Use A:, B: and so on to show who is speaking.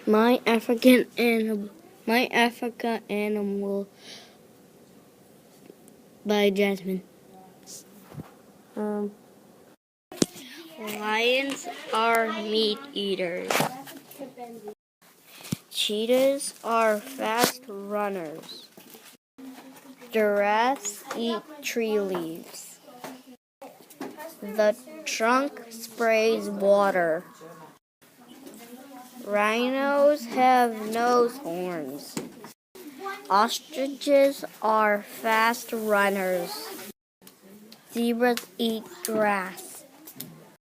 A: My Africa Animal by Jasmyn. Lions are meat eaters. Cheetahs are fast runners. Giraffes eat tree leaves. The trunk sprays water. Rhinos have nose horns. Ostriches are fast runners. Zebras eat grass.